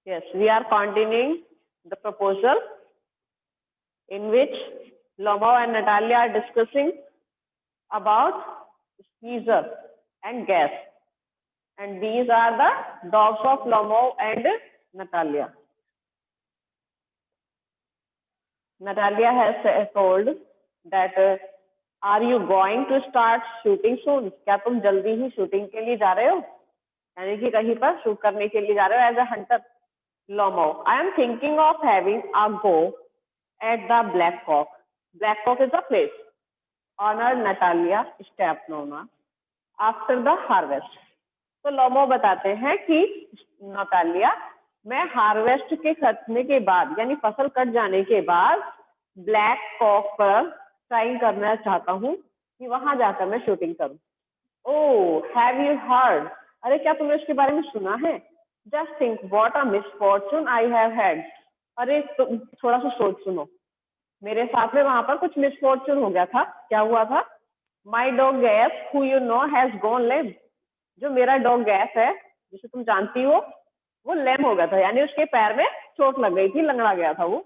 Yes, we are continuing the proposal in which Lomov and Natalia are discussing about Skeezer and gas. And these are the dogs of Lomov and Natalia. Natalia has told that are you going to start shooting soon? क्या तुम जल्दी ही shooting के लिए जा रहे हो, यानी कि कहीं पर शूट करने के लिए जा रहे हो as a hunter? Lomov, I am thinking of having a go at the Black Cock. Black Cock is a place honored Natalia Stepanova after the harvest. तो Lomov बताते हैं कि नतालिया, मैं हार्वेस्ट के खत्मे के बाद यानी फसल कट जाने के बाद ब्लैक कॉक पर ट्राई करना चाहता हूँ कि वहां जाकर मैं शूटिंग करूं. ओह, हैव यू हर्ड? अरे क्या तुमने उसके बारे में सुना है? Just think what a misfortune I have had. अरे तुम थोड़ा सा सोच सुनो, मेरे साथ में वहां पर कुछ मिसफॉर्चून हो गया था. क्या हुआ था? My dog Guess who you know has gone lame. जो मेरा डॉग गैस है, जिसे तुम जानती हो, वो लेम हो गया था, यानी उसके पैर में चोट लग गई थी, लंगड़ा गया था वो.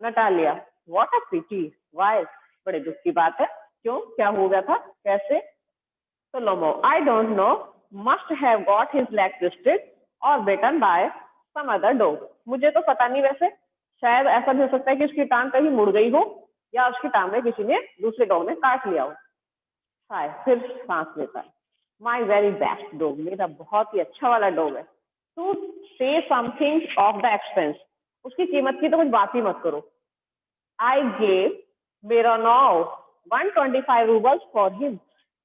Natalia, what a pity, why? बड़े दुख की बात है. क्यों, क्या हो गया था, कैसे? तो Lomov, I don't know, must have got his leg twisted or bitten by some other dog. मुझे तो पता नहीं, वैसे शायद ऐसा भी हो सकता है कि उसकी टांग कहीं मुड़ गई हो या उसकी टांग में किसी ने, दूसरे डॉग ने काट लिया हो. हाय, फिर सांस लेता है. माई वेरी बेस्ट डॉग, मेरा बहुत ही अच्छा वाला डॉग है. टू से समथिंग ऑफ द एक्सपेंस, उसकी कीमत की तो कुछ बात ही मत करो. I gave Mironov 125 roubles for him.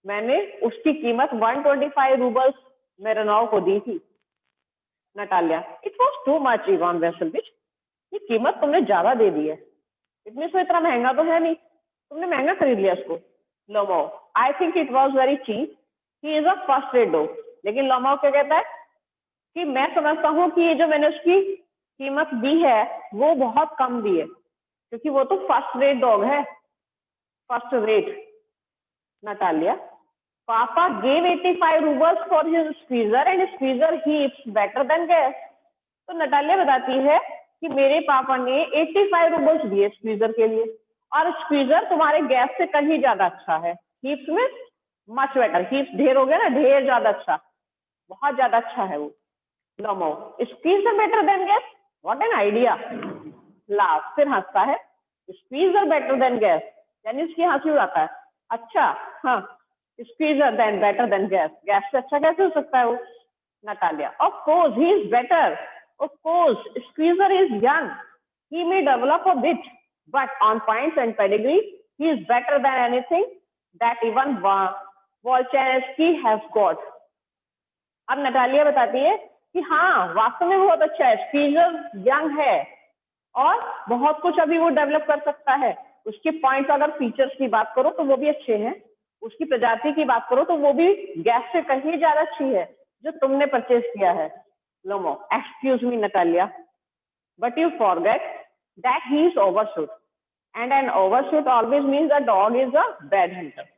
मैंने उसकी कीमत 125 रूबल्स Mironov को दी थी. Natalya, it was too much Ivan Vassilevitch. ये कीमत तुमने ज्यादा दे दी है. इतने से इतना महंगा तो है नहीं, तुमने महंगा खरीद लिया उसको. Lomov, I think it was very cheap. He is a first rate dog. लेकिन Lomov क्या कहता है कि मैं समझता हूँ कि ये जो मैंने उसकी कीमत दी है वो बहुत कम दी है, क्योंकि वो तो फर्स्ट रेट डॉग है. First rate. नटालिया, पापा gave 85 roubles for his squeezer and squeezer heaps better than gas. तो नटालिया बताती है कि मेरे पापा ने 85 रूबल्स दिए स्क्वीजर के लिए, और स्क्वीजर तुम्हारे गैस से कहीं ज्यादा अच्छा है. हीप्स में मच बेटर. हीप्स ढेर हो गया ना, ढेर ज्यादा अच्छा, बहुत ज्यादा अच्छा है वो. Lomov, squeezer better than gas, what an idea. Laugh, फिर हंसता है. स्क्वीजर बेटर देन गैस, यानी उसकी हंसी उड़ाता है. अच्छा, हाँ, Squeezer then better than Guess, Guess से अच्छा कैसे हो सकता है वो? Natalia, of course he is better. Of course Squeezer is young, he may develop a bit, but on points and pedigree he is better than anything that even Volchansky has got. अब Natalia बताती है कि हाँ, वास्तव में बहुत अच्छा है. स्क्वीजर यंग है और बहुत कुछ अभी वो डेवलप कर सकता है. उसके पॉइंट्स, अगर फीचर्स की बात करो तो वो भी अच्छे हैं. उसकी प्रजाति की बात करो तो वो भी गैस से कहीं ज्यादा अच्छी है जो तुमने परचेज किया है. Lomov, excuse me Natalia, but you forget that he is overshoot, and an overshoot always means a dog is a bad hunter.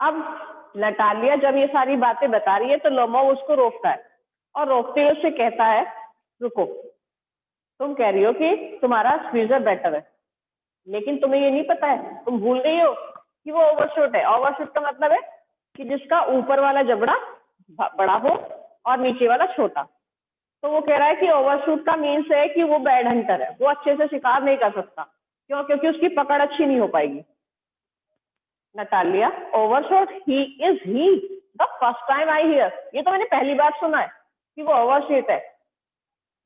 अब नटालिया जब ये सारी बातें बता रही है तो Lomov उसको रोकता है, और रोकते हुए उससे कहता है, रुको, तुम कह रही हो कि तुम्हारा स्क्वीजर बेटर है, लेकिन तुम्हें ये नहीं पता है, तुम भूल गई हो कि वो ओवरशूट है. ओवरशूट का मतलब है कि जिसका ऊपर वाला जबड़ा बड़ा हो और नीचे वाला छोटा. तो वो कह रहा है कि ओवरशूट का मीन्स है कि वो बैड हंटर है, वो अच्छे से शिकार नहीं कर सकता. क्यों? क्योंकि उसकी पकड़ अच्छी नहीं हो पाएगी. Natalia, overshoot he is he, the first time I hear. ये तो मैंने पहली बार सुना है कि वो ओवरशूट है.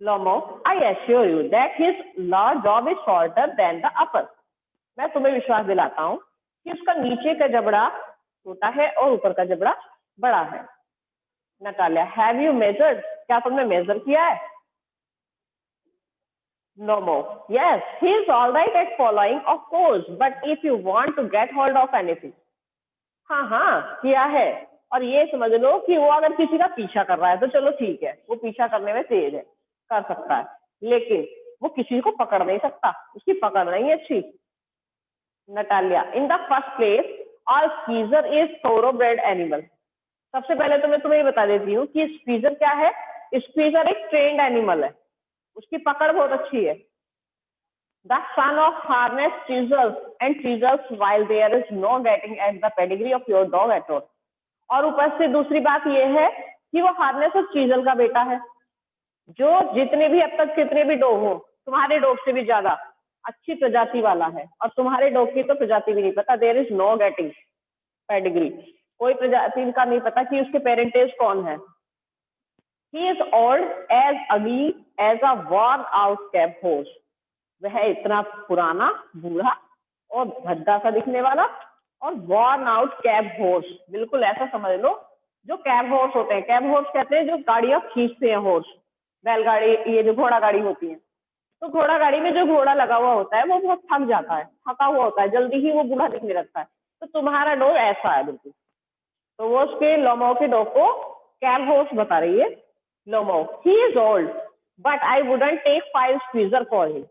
Lomov, I assure you that his lower jaw is shorter than the upper. मैं तुम्हें विश्वास दिलाता हूँ कि उसका नीचे का जबड़ा छोटा है और ऊपर का जबड़ा बड़ा है. Natalia, have you measured? क्या तुमने मेजर किया है? Lomov, yes, he is all right at following, of course, but if you want to get hold of anything. हाँ हाँ, किया है. और ये समझ लो कि वो अगर किसी का पीछा कर रहा है तो चलो ठीक है, वो पीछा करने में तेज है, कर सकता है, लेकिन वो किसी को पकड़ नहीं सकता, उसकी पकड़ नहीं अच्छी. Natalya, in the first place all Squeezer is thoroughbred animal. सबसे पहले तो मैं तुम्हें ये बता देती हूँ कि स्क्वीजर क्या है. स्क्वीजर एक ट्रेन्ड एनिमल है. उसकी पकड़ बहुत अच्छी है। The son of harness chisels and chisels while there is no getting at the pedigree of your dog at all. और ऊपर से दूसरी बात यह है कि वो हार्नेस और चीजल का बेटा है, जो जितने भी अब तक कितने भी डॉग हो, तुम्हारे डॉग से भी ज्यादा अच्छी प्रजाति वाला है, और तुम्हारे डॉग की तो प्रजाति भी नहीं पता। There is no getting pedigree, कोई प्रजाति का नहीं पता कि उसके पेरेंटेज कौन है। He is old, as ugly as a worn out cab horse. वह इतना पुराना, बूढ़ा और भद्दा सा दिखने वाला, और worn out cab horse, बिल्कुल ऐसा समझ लो जो कैब हॉर्स होते हैं। कैब हॉर्स कहते हैं जो गाड़ियां खींचते हैं, हॉर्स, बैलगाड़ी, ये जो घोड़ा गाड़ी होती है। तो घोड़ा गाड़ी में जो घोड़ा लगा हुआ होता है वो बहुत थक जाता है, थका हुआ होता है, जल्दी ही वो बूढ़ा दिखने लगता है। तो तुम्हारा डॉग ऐसा है बिल्कुल। तो वो उसके लोमो के डॉग को कैब हॉर्स बता रही है। लोमो, he is old, but I wouldn't take 5 squeezer for him.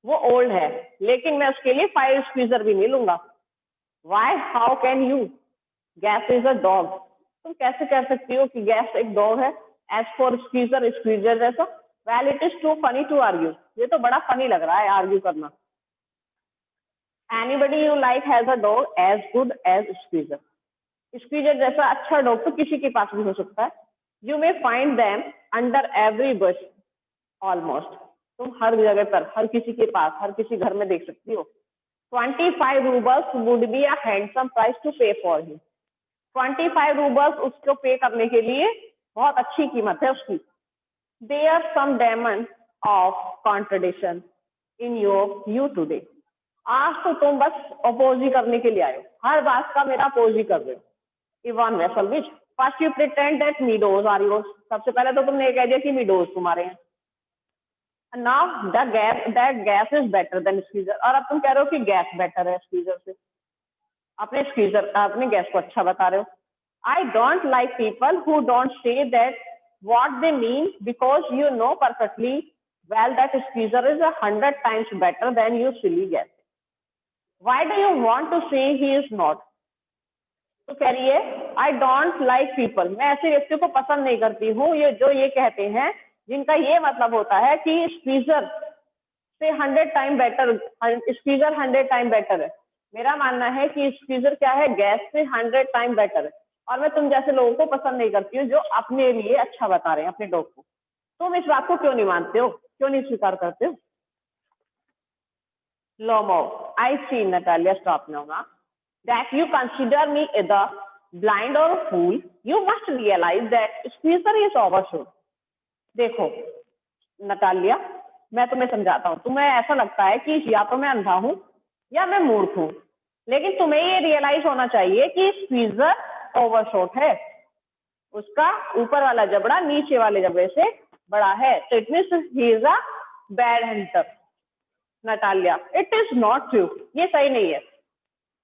वो ओल्ड है, लेकिन मैं उसके लिए 5 स्क्वीजर भी नहीं लूंगा। Why? How can you? Gas is a dog. तुम कैसे कह सकती हो कि गैस एक डॉग है? As for squeezer, स्क्वीजर जैसा? Well, it is too funny to argue. ये तो बड़ा फनी लग रहा है आर्ग्यू करना। Anybody you like has a dog as good as squeezer. Squeezer जैसा अच्छा डॉग तो किसी के पास भी हो सकता है। You may find them under every bush, almost. तुम हर जगह पर, हर किसी के पास, हर किसी घर में देख सकती हो। 25 rubles would be a handsome price to pay for him. 25 rubles उसको पे करने के लिए बहुत अच्छी कीमत है उसकी। There are some demon of contradiction in you today. आज तो तुम बस अपोज ही करने के लिए आए हो, हर बात का मेरा अपोज ही कर रहे हो। Ivan Vassilevich, first you pretend that meadows are yours. सबसे पहले तो तुमने ये कह दिया कि meadows तुम्हारे हैं। And now that gas is better than squeezer. और अब तुम कह रहे हो कि गैस बेटर है स्क्वीजर से। अपने गैस को अच्छा बता रहे हो। I don't like people who don't say that what they mean, because you know perfectly well that squeezer is 100 times better than you silly gas. Why do you want to say he is not? तो कह रही है I don't like people, मैं ऐसे व्यक्तियों को पसंद नहीं करती हूँ ये जो ये कहते हैं, जिनका ये मतलब होता है कि स्क्वीजर से 100 time better, squeezer 100 time better है। मेरा मानना है कि स्क्वीजर क्या है, गैस से 100 टाइम बेटर है। और मैं तुम जैसे लोगों को पसंद नहीं करती हूँ जो अपने लिए अच्छा बता रहे हैं अपने डॉग को। तुम इस बात को क्यों नहीं मानते हो, क्यों नहीं स्वीकार करते हो? Lomov, I see Natalya, stop now. That you consider me either blind or a fool, you must realize that squeezer is oversold. देखो नटालिया, मैं तुम्हें समझाता हूँ। तुम्हें ऐसा लगता है कि या तो मैं अंधा हूँ या मैं मूर्ख हूँ, लेकिन तुम्हें ये रियलाइज होना चाहिए कि स्क्वीजर ओवरशॉट है, उसका ऊपर वाला जबड़ा नीचे वाले जबड़े से बड़ा है। तो it means he is a bad hunter. Natalia, it is not true, ये सही नहीं है।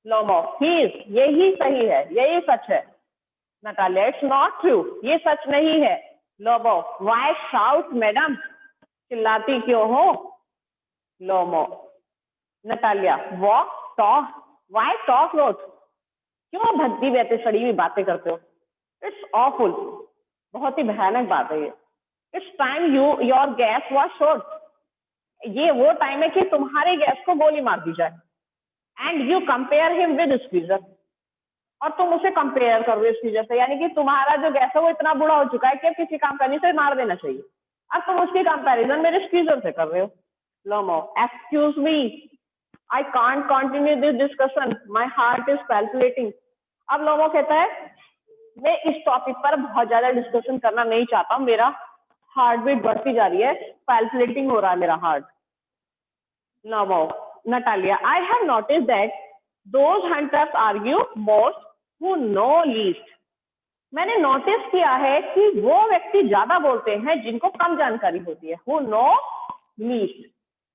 लोमो, यही सही है, यही सच है। नटालिया, इट्स नॉट ट्रू, ये सच नहीं है। लोमो, व्हाई शाउट मैडम, चिल्लाती क्यों हो? Lomov, Natalya, walk talk, why talk not, क्यों भद्दी बैठे सड़ी हुई बातें करते हो? इट्स ऑफुल, बहुत ही भयानक बात है ये। It's time your gas was shot, ये वो टाइम है कि तुम्हारे गैस को गोली मार दी जाए। And you compare him with squeezer, और तुम उसे कंपेयर कर रहे हो स्क्वीजर से, यानी कि तुम्हारा जो गैस है वो इतना बुरा हो चुका है कि अब किसी काम करने से मार देना चाहिए। अब तुम उसकी कंपैरिजन मेरे स्क्वीजर से कर रहे हो। Lomov, excuse me, I can't continue this discussion, my heart is palpitating. अब लोमो कहता है मैं इस टॉपिक पर बहुत ज्यादा डिस्कशन करना नहीं चाहता हूँ, मेरा हार्ट बीट बढ़ती जा रही है, पैल्पिटेटिंग हो रहा है मेरा heart. लोमो, Natalia, I have noticed that those hunters argue most who know least. मैंने नोटिस किया है कि वो व्यक्ति ज्यादा बोलते हैं जिनको कम जानकारी होती है। Who know least,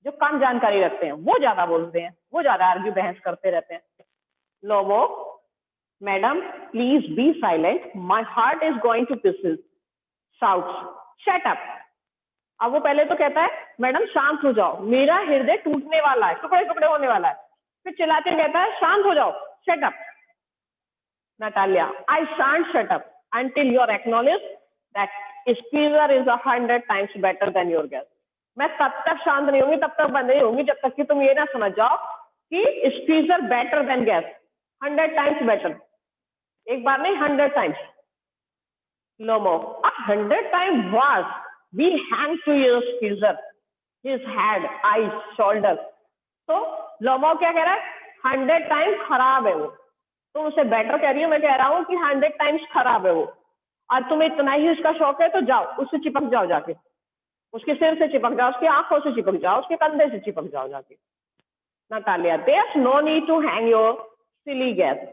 जो कम जानकारी रखते हैं वो ज्यादा बोलते हैं, वो ज्यादा आर्ग्यू बहस करते रहते हैं। Lomov, madam please be silent, my heart is going to pieces. Shouts, shut up. अब वो पहले तो कहता है मैडम शांत हो जाओ, मेरा हृदय टूटने वाला है, टुकड़े टुकड़े होने वाला है। फिर चिल्लाते कहता है शांत हो जाओ, shut up. Natalia, I shan't shut up until you acknowledge that Squeezer is 100 times better than your guess. मैं तब तक शांत नहीं होंगी, तब तक बंद नहीं होंगी जब तक कि तुम ये ना समझ जाओ कि squeezer better than gas, 100 times better. एक बार नहीं, 100 times। Lomo, 100 times was be hanged to your squeezer, his head, eyes, shoulder। तो लोमो क्या कह रहा है? 100 times खराब है वो। तुम उसे बेटर कह रही हो, मैं कह रहा हूँ कि 100 times खराब है वो, और तुम्हें इतना ही उसका शौक है तो जाओ उससे चिपक जाओ, जाके उसके सिर से चिपक जाओ, उसकी आंखों से चिपक जाओ, उसके कंधे से चिपक जाओ जाके। Natalia, there's no need to hang your silly guess।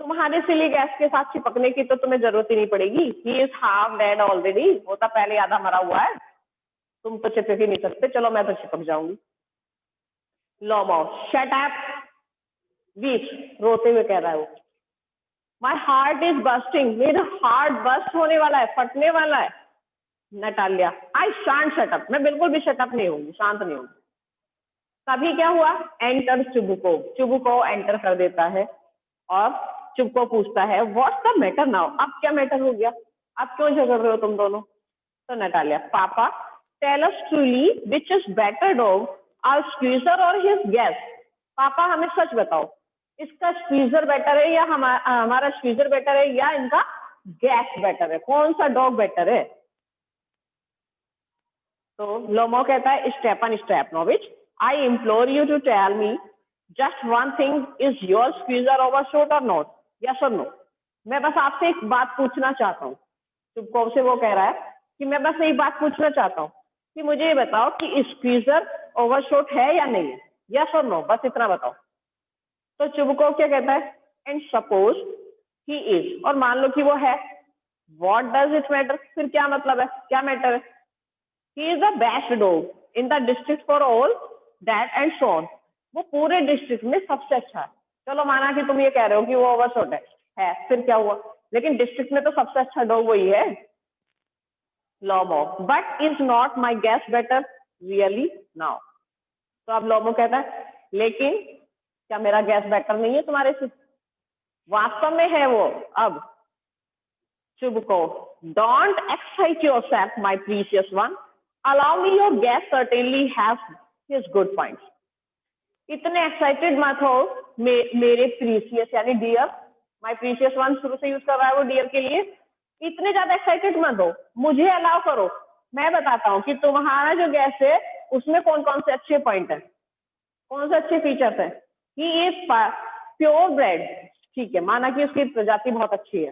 तुम्हारे सिली गैस के साथ चिपकने की तो तुम्हें जरूरत ही नहीं पड़ेगी। He is half dead already, वो तो पहले आधा मरा हुआ है, तुम तो चिपक ही नहीं सकते, चलो मैं तो चिपक जाऊंगी। लोमो, shut up, वीस, रोते हुए कह रहा है वो। My heart is bursting, मेरा हार्ट बस्ट होने वाला है, फटने वाला है। Natalia, I shan't shut up, मैं बिल्कुल भी शट अप नहीं होंगी, शांत नहीं होंगी। तभी क्या हुआ? एंटर चुबुको, चुबुको एंटर कर देता है और चुबको पूछता है व्हाट्स द मैटर नाउ, अब क्या मैटर हो गया, अब क्यों झगड़ रहे हो तुम दोनों? तो नटालिया, पापा tell us truly which is better dog, our Squeezer or his Guess. पापा हमें सच बताओ, इसका स्क्वीजर बेटर है या हमारा स्क्वीजर बेटर है या इनका गैस बेटर है, कौन सा डॉग बेटर है? तो लोमो कहता है Stepan Stepanovich, I implore you to tell me just one thing, is your Squeezer overshot or not, yes or no. मैं बस आपसे एक बात पूछना चाहता हूँ। चुपको से वो कह रहा है कि मैं बस एक बात पूछना चाहता हूँ कि मुझे ये बताओ कि स्क्वीजर ओवरशॉट है या नहीं है, यस और नो, बस इतना बताओ। तो चुबको क्या कहता है? एंड सपोज ही इज, और मान लो कि वो है, व्हाट डज इट मैटर, फिर क्या मतलब है, क्या मैटर है? He is the best dog in the district for all that and so on, वो पूरे डिस्ट्रिक्ट में सबसे अच्छा है। चलो माना कि तुम ये कह रहे हो कि वो ओवरशॉट है, फिर क्या हुआ? लेकिन डिस्ट्रिक्ट में तो सबसे अच्छा डॉग वही है। Lomov, but is not my Guess better really now. तो अब लोमो कहता है लेकिन क्या मेरा गैस बेटर नहीं है तुम्हारे से? वास्तव में है वो। अब चुबको, don't excite yourself my precious one, allow me your gas certainly have his good points. इतने एक्साइटेड मत हो मेरे प्रीशियस यानी डियर, माय प्रीशियस वन शुरू से यूज कर रहा है वो डियर के लिए। इतने ज्यादा एक्साइटेड मत हो, मुझे अलाउ करो, मैं बताता हूँ कि तुम्हारा जो गैस है उसमें कौन कौन से अच्छे पॉइंट है, कौन से अच्छे फीचर्स है। ही इज प्योर ब्रेड, ठीक है, माना कि उसकी प्रजाति बहुत अच्छी है।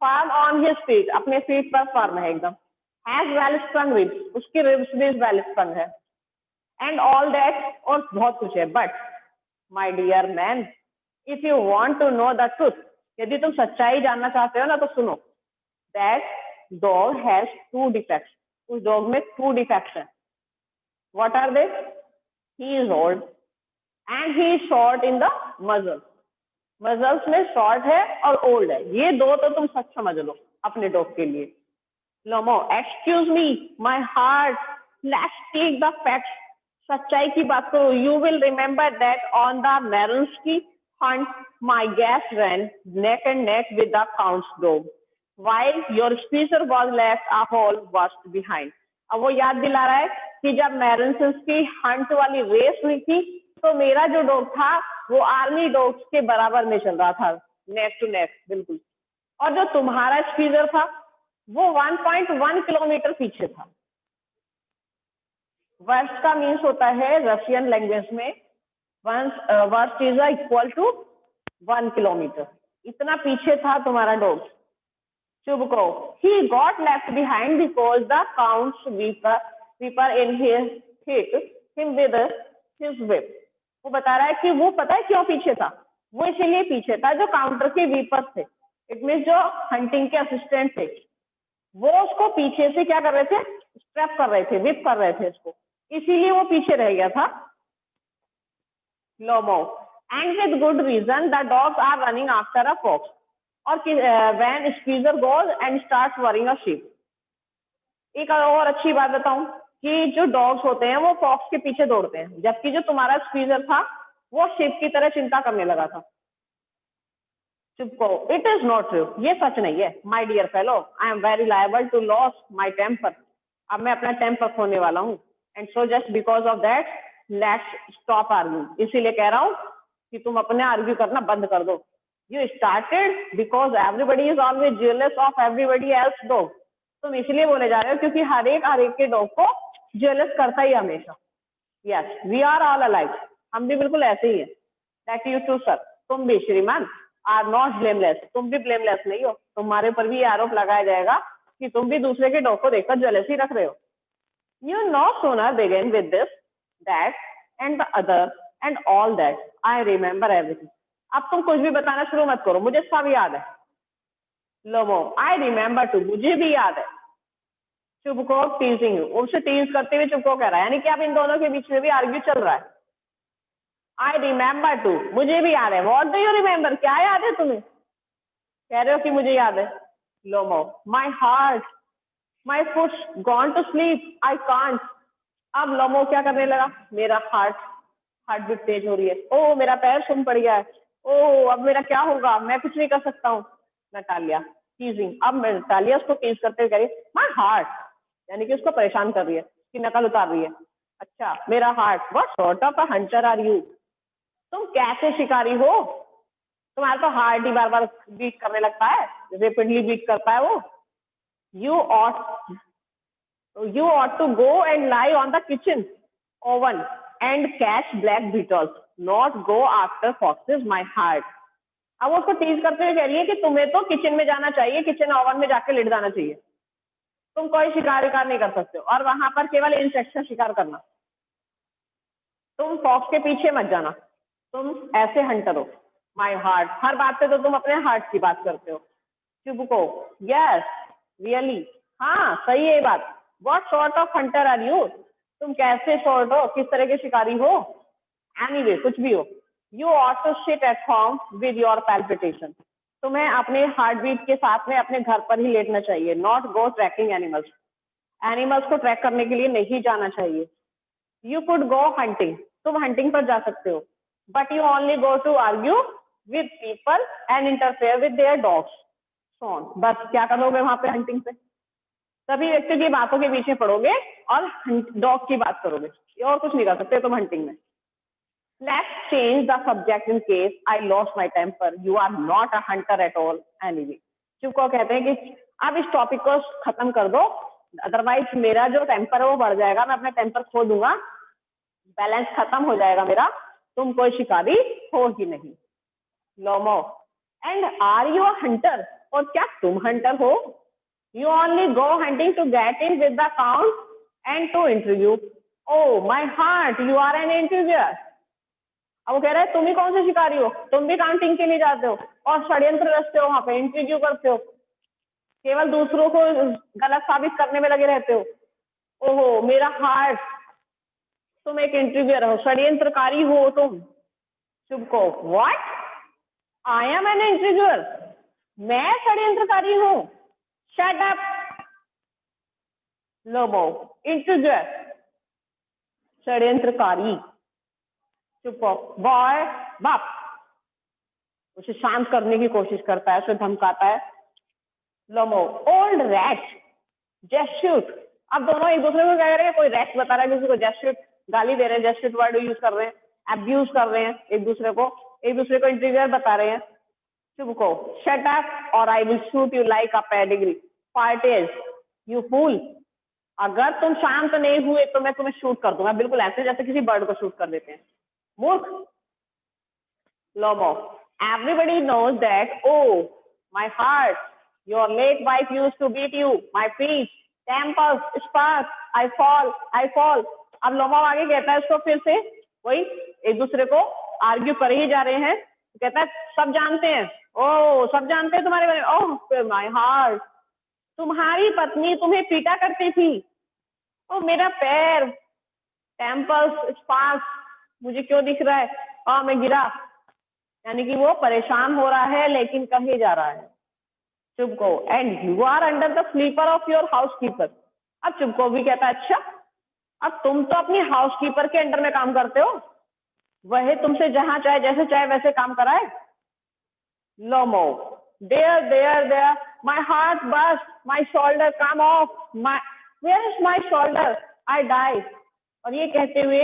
फर्म ऑन हिज फीट, अपने फीट पर फर्म है एकदम। हैज वेल स्ट्रंग रिब्स, उसकी रिब्स भी वेल स्ट्रंग है। एंड ऑल दैट, और बहुत कुछ है। But my dear man, if you want to know the truth, यदि तुम सच्चाई जानना चाहते हो ना तो सुनो, दैट डॉग हैज 2 डिफेक्ट्स, उस डॉग में 2 डिफेक्ट्स हैं। What are they? He is old and he is short in the mussels, mussels में शॉर्ट है और ओल्ड है, ये 2 तो तुम सच समझ लो अपने डॉग के लिए। Lomov, excuse me my heart, let's take the facts, सच्चाई की बात करो। You will remember that on the Marusinsky hunt my Guess ran neck and neck with the Count's dog while your Squeezer was left a whole verst behind. अब वो याद दिला रहा है कि जब मैरन्स की हंट वाली रेस हुई थी तो मेरा जो डॉग था वो आर्मी डॉग्स के बराबर में चल रहा था, नेक टू नेक बिल्कुल, और जो तुम्हारा स्क्वीजर था वो 1.1 किलोमीटर पीछे था। वर्स्ट का मीन्स होता है रशियन लैंग्वेज में verst is equal to 1 kilometre, इतना पीछे था तुम्हारा dog. Chubukov, he got left behind because the Count's whipper in hit him with his whip। वो बता रहा है कि वो पता है क्यों पीछे था, वो इसीलिए पीछे था जो काउंटर के वीपर थे, इट मीन जो हंटिंग के असिस्टेंट थे, वो उसको पीछे से क्या कर रहे थे, स्ट्रैप कर रहे थे, विप कर रहे थे उसको, इसीलिए वो पीछे रह गया था। Lomov, and with good reason the dogs are running after a fox और when Squeezer goes and starts worrying a sheep. एक और अच्छी बात बताऊं कि जो डॉग्स होते हैं वो फॉक्स के पीछे दौड़ते हैं, जबकि जो तुम्हारा स्क्वीजर था वो शीप की तरह चिंता करने लगा था। चुप करो, इट इज नॉट ट्रू, ये सच नहीं है। My dear fellow, I am very liable to loss my temper, अब मैं अपना टेम्पर खोने वाला हूँ। And so just because of that let's stop argue, इसीलिए कह रहा हूँ कि तुम अपने आर्ग्यू करना बंद कर दो। You started because everybody is always jealous of everybody else dog, तुम इसलिए बोले जा रहे हो क्योंकि हर एक के डॉग को जेलस करता ही हमेशा। Yes, we are all alike, हम भी बिल्कुल ऐसे ही हैं। दैट यू टू सर, तुम भी श्रीमान आर नॉट ब्लेमलेस, तुम भी ब्लेमलेस नहीं हो, तुम्हारे ऊपर भी ये आरोप लगाया जाएगा कि तुम भी दूसरे के डॉग को देखकर जेलसी रख रहे हो। You no sooner begin with this, that, and the other, and all that. I remember everything. अब तुम कुछ भी बताना शुरू मत करो, मुझे सब याद है। लोमो, I remember too, मुझे भी याद है। चुपको टीजिंग यू, उसे टीज करते हुए चुपको कह रहा है, यानी कि अब इन दोनों के बीच में भी आर्ग्यू चल रहा है। I remember too, मुझे भी याद है। What do you remember? क्या याद है तुम्हें? कह रहे हो कि मुझे याद है। लोमो, my heart, my foot's gone to sleep, I can't. अब लोमो क्या करने लगा, मेरा हार्ट बीट तेज हो रही है, ओ मेरा पैर सुन पड़ गया है, ओ अब मेरा क्या होगा, मैं कुछ नहीं कर सकता हूँ। नटालिया टीजिंग, अब नटालिया उसको टीज करते हुए कह रही है माय हार्ट, यानी कि उसको परेशान कर रही है, कि नकल उतार रही है। अच्छा मेरा heart, what sort of a hunter are you, तुम कैसे शिकारी हो, तुम्हारा तो हार्ट ही बार बार बीट करने लगता है, रेपिडली बीट करता है वो। You ought to go and lie on the kitchen oven and catch black beetles, not go after foxes, my heart. अब उसको टीज करते हुए कह रही है कि तुम्हें तो किचन में जाना चाहिए, किचन ओवन में जाके लेट जाना चाहिए, तुम कोई शिकार नहीं कर सकते हो, और वहां पर केवल इंसेक्ट शिकार करना, तुम फॉक्स के पीछे मत जाना, तुम ऐसे हंटर हो। माय हार्ट, हर बात पे तो तुम अपने हार्ट की बात करते हो। चुपको, यस रियली, हाँ सही है ये बात। What sort of hunter are you? तुम कैसे sort हो, किस तरह के शिकारी हो? Anyway, कुछ भी हो। You ought to sit at home with your palpitation. तुम्हें अपने हार्ट बीट के साथ में अपने घर पर ही लेटना चाहिए। Not go tracking animals. Animals को ट्रैक करने के लिए नहीं जाना चाहिए। You could go hunting. तुम हंटिंग पर जा सकते हो। But you only go to argue with people and interfere with their dogs. So on. बस क्या करोगे वहां पे हंटिंग पे? सभी व्यक्ति की बातों के पीछे पड़ोगे और डॉग की बात करोगे, और कुछ नहीं कर सकते तुम हंटिंग में। Let's change the subject in case I lost my temper, you are not a hunter at all anyway. Chubukov कहते हैं कि अब इस टॉपिक को खत्म कर दो, अदरवाइज मेरा जो टेम्पर है वो बढ़ जाएगा, मैं अपना टेम्पर खो दूंगा, बैलेंस खत्म हो जाएगा मेरा, तुम कोई शिकारी हो ही नहीं। Lomov, and are you a hunter, और क्या तुम हंटर हो? You only go hunting to get in with the count and to interview. Oh my heart, you are an interviewer. अब वो कह रहे हैं तुम ही कौन से शिकारी हो, तुम भी काउंटिंग के लिए जाते हो और षड्यंत्र रचते हो, वहां पे इंटरव्यू करते हो, केवल दूसरों को गलत साबित करने में लगे रहते हो। ओहो मेरा हार्ट, तुम एक इंटरव्यूअर हो, षड्यंत्रकारी हो तुम। Chubukov, what, I am an interviewer, मैं षड्यंत्रकारी हूँ। Shut up, लोमो, इंटरव्यूअर, षड्यंत्रकारी। चुप हो, बॉय बाप, उसे शांत करने की कोशिश करता है, उसे धमकाता है। लोमो, ओल्ड रैट, जस्ट शूट। अब दोनों एक दूसरे को कह रहे हैं, कोई रैट बता रहा है किसी को जस्ट शूट, गाली दे रहे हैं, जस्ट शूट वर्ड यूज कर रहे हैं, अब्यूज कर रहे हैं एक दूसरे को इंटरव्यूअर बता रहे हैं। चुप को, शट अप और I will shoot you like a pedigree partridge, you fool. अगर तुम शांत नहीं हुए तो मैं तुम्हें शूट कर दूंगा, बिल्कुल ऐसे जैसे किसी बर्ड को शूट कर देते हैं, मूर्ख। Lomov, everybody knows that, oh my heart, your late wife used to beat you, my feet, temples, spark, I fall. अब लोमो आगे कहता है उसको फिर से, वही एक दूसरे को आर्ग्यू कर ही जा रहे हैं, तो कहता है सब जानते हैं, ओ सब जानते हैं तुम्हारे बारे में, ओह माय हार्ट, तुम्हारी पत्नी तुम्हें पीटा करती थी, ओ मेरा पैर, टेम्पल्स, स्पार्क्स, मुझे क्यों दिख रहा है, मैं गिरा, यानी कि वो परेशान हो रहा है लेकिन कहे जा रहा है। Chubukov, and you are under the slipper of your housekeeper. अब चुपको भी कहता है अच्छा, अब तुम तो अपनी हाउसकीपर के अंडर में काम करते हो, वह तुमसे जहां चाहे जैसे चाहे वैसे काम कराए। Lomo. There. My heart burst. My shoulder come off. Where is my shoulder? I die. और ये कहते हुए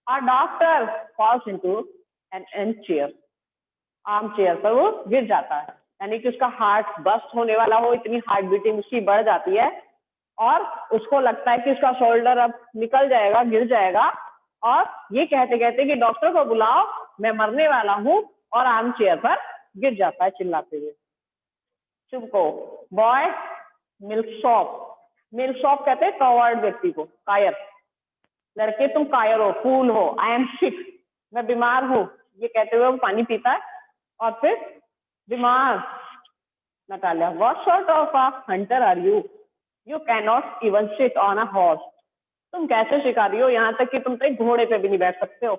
a doctor falls into an armchair. Arm chair पर वो गिर जाता है, यानी कि उसका हार्ट बस्ट होने वाला हो, इतनी हार्ट बीटिंग उसकी बढ़ जाती है और उसको लगता है कि उसका शोल्डर अब निकल जाएगा, गिर जाएगा। और ये कहते कहते कि डॉक्टर को बुलाओ, मैं मरने वाला हूँ, और आर्म चेयर पर गिर जाता है चिल्लाते हुए। चुपको बॉय मिल्क शॉप कहते हैं कवर्ड व्यक्ति को, कायर। लड़के तुम कायर हो, फूल हो। आई एम सिक, मैं बीमार हूँ, ये कहते हुए वो पानी पीता है और फिर बीमार। Natalia, what sort of a hunter are you? You can not even sit on a horse. तुम कैसे शिकारी हो, यहाँ तक कि तुम तो एक घोड़े पे भी नहीं बैठ सकते हो।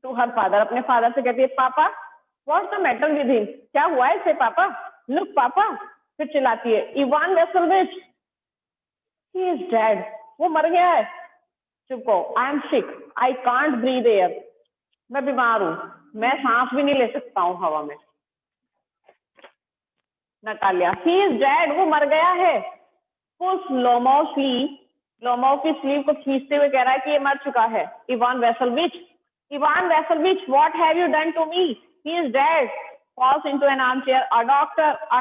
टू हर फादर, अपने फादर से कहती है, पापा what's the matter with him? क्या हुआ है इसे पापा? लुक पापा। फिर चिल्लाती है, Ivan Vassilevitch, he is dead, वो मर गया है। Chubukov, I am sick, I can't breathe air, मैं बीमार हूं, मैं सांस भी नहीं ले सकता हूँ हवा में। नटालिया, ही इज डेड, वो मर गया है। पुश लोमो स्लीव, लोमो की स्लीव को खींचते हुए कह रहा है कि ये मर चुका है। Ivan Vassilevitch, what have you done to me? He is dead, falls into an armchair, a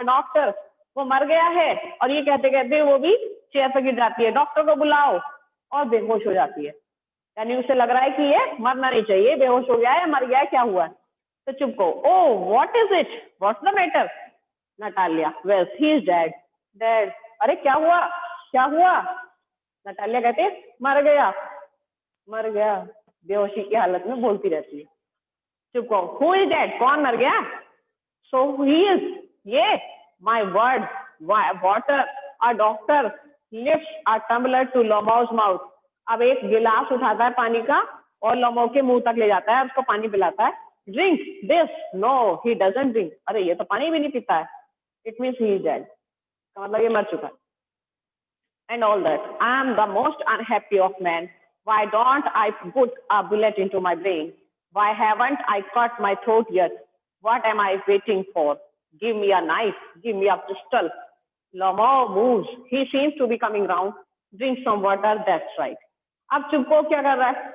doctor, वो मर गया है। और ये कहते कहते वो भी चेयर पर गिर जाती है, डॉक्टर को बुलाओ, और बेहोश हो जाती है। यानी उसे लग रहा है कि ये मरना नहीं चाहिए, बेहोश हो गया है, मर गया है, क्या हुआ है? तो Chubukov, oh what is it, what's the matter? Natalia, well he is dead. अरे क्या हुआ? नटालिया कहते मर गया। बेहोशी की हालत में बोलती रहती है। चुप को, हु इज डेड, कौन मर गया? सो ही इज, ये my word water, a doctor lifts a tumbler to Lomov's mouth. अब एक गिलास उठाता है पानी का और लोमो के मुंह तक ले जाता है, उसको पानी पिलाता है। Drink this, no he doesn't drink, अरे ये तो पानी भी नहीं पीता है। It means he is dead, का मतलब ये मर चुका है। And all that, I am the most unhappy of men. Why don't I put a bullet into my brain? Why haven't I cut my throat yet? What am I waiting for? Give me a knife, give me a pistol. Lomo moves. He seems to be coming round. Drink some water, that's right. अब चुपको क्या कर रहा है?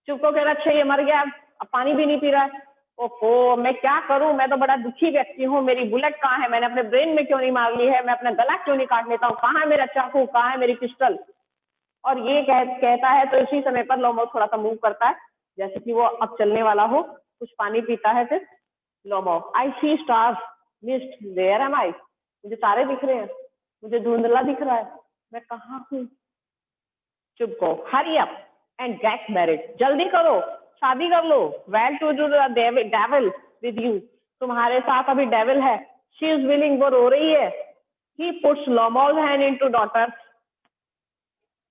चुपको कह रहा है, अच्छा ये मर गया, अब पानी भी नहीं पी रहा है। ओहो, मैं क्या करूं, मैं तो बड़ा दुखी व्यक्ति हूँ, मेरी बुलेट कहाँ है, मैंने अपने ब्रेन में क्यों नहीं मार ली है, मैं अपना गला क्यों नहीं काट लेता हूँ, कहाँ है मेरा चाकू, कहाँ है मेरी पिस्टल? और ये कहता है तो इसी समय पर लोमो थोड़ा सा मूव करता है, जैसे कि वो अब चलने वाला हो, कुछ पानी पीता है। फिर लोमो, I C stars, mist, where M आई? मुझे तारे दिख रहे हैं, मुझे धुंधला दिख रहा है, मैं कहाँ हूँ? Chubukov, hurry up and get married, जल्दी करो, शादी कर लो। Well to do the devil with you, तुम्हारे साथ अभी डेविल है। शी इज विलिंग, वो रो रही है। He puts Lomov's hand into daughter,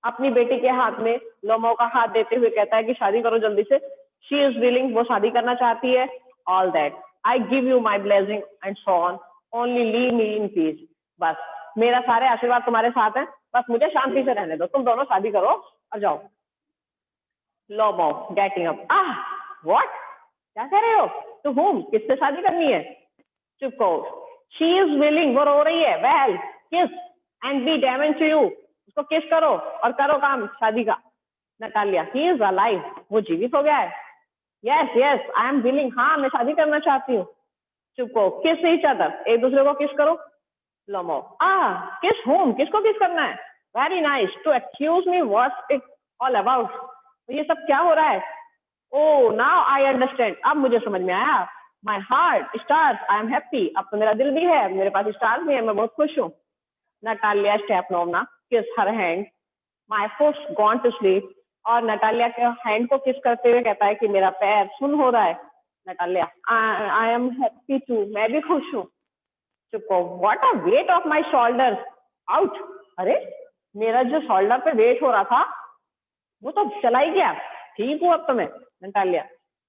अपनी बेटी के हाथ में लोमो का हाथ देते हुए कहता है कि शादी करो जल्दी से। शी इज विलिंग, वो शादी करना चाहती है। All that, I give you my blessing and so on, only leave me in peace, बस मेरा सारे आशीर्वाद तुम्हारे साथ हैं, बस मुझे शांति से रहने दो, तुम दोनों शादी करो और जाओ। लोमो गेटिंग अप, व्हाट, क्या कह रहे हो? टू होम, किससे शादी करनी है? चुप करो। शी इज विलिंग, वो रो रही है। Well kiss and be damage to you, उसको किस करो और करो काम शादी का। नटालिया, ही इज अलाइव, वो जीवित हो गया है। Yes yes I am willing, हाँ मैं शादी करना चाहती हूँ। चुप को, किस ईच अदर, एक दूसरे को किस करो। लोमो, किस होम, किसको किस करना है? Very nice, to excuse me what's it all about, ये सब क्या हो रहा है? ओ नाउ आई अंडरस्टैंड, अब मुझे समझ में आया। My heart stars, I am happy, अब तो मेरा दिल भी है, मेरे पास स्टार्स भी है, मैं बहुत खुश हूँ। Natalia Stepanovna kiss her hand, my foot's gone to sleep, और नटालिया के हैंड को किस करते हुए कहता है कि मेरा पैर सुन हो रहा है। Natalya, I am happy too, मैं भी खुश हूँ। Chubukov, what a weight off my shoulder out, अरे मेरा जो शोल्डर पे वेट हो रहा था वो तो चला ही गया, ठीक हूँ अब तो मैं। Natalia,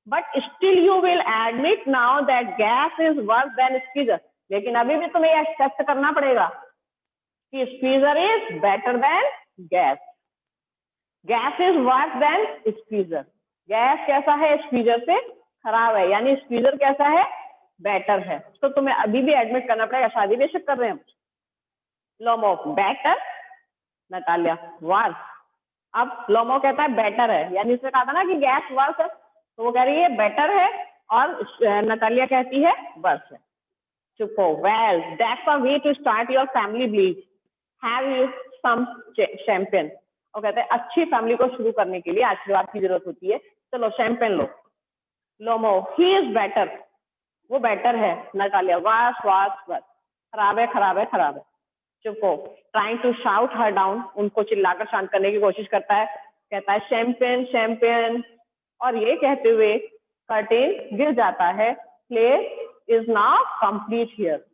but still you will admit now that Guess is worse than Squeezer, लेकिन अभी भी तुम्हें एक्सेप्ट करना पड़ेगा कि Squeezer is better than Guess. Guess is worse than Squeezer, Guess कैसा है, स्क्वीजर से खराब है, यानी स्क्वीजर कैसा है, बेटर है, तो तुम्हें अभी भी एडमिट करना पड़ेगा, शादी बेशक कर रहे हैं हम। लोमो बेटर, नटालिया वर्स। अब लोमो कहता है बेटर है, यानी इसने कहा था ना कि गैस वर्स है, तो वो कह रही है बेटर है, और नटालिया कहती है वर्स है। चुप हो। Well that's a way to start your family bleach, have you some champagne. और कहते हैं अच्छी फैमिली को शुरू करने के लिए आशीर्वाद की जरूरत होती है, चलो शैंपेन लो। लोमो ही इज बेटर, वो बेटर है। नटालिया वास वास वास, खराब है खराब है खराब है। चुप हो। Trying to shout her down, उनको चिल्लाकर शांत करने की कोशिश करता है, कहता है शैंपेन शैंपेन, और ये कहते हुए कर्टेन गिर जाता है। Play is now complete here,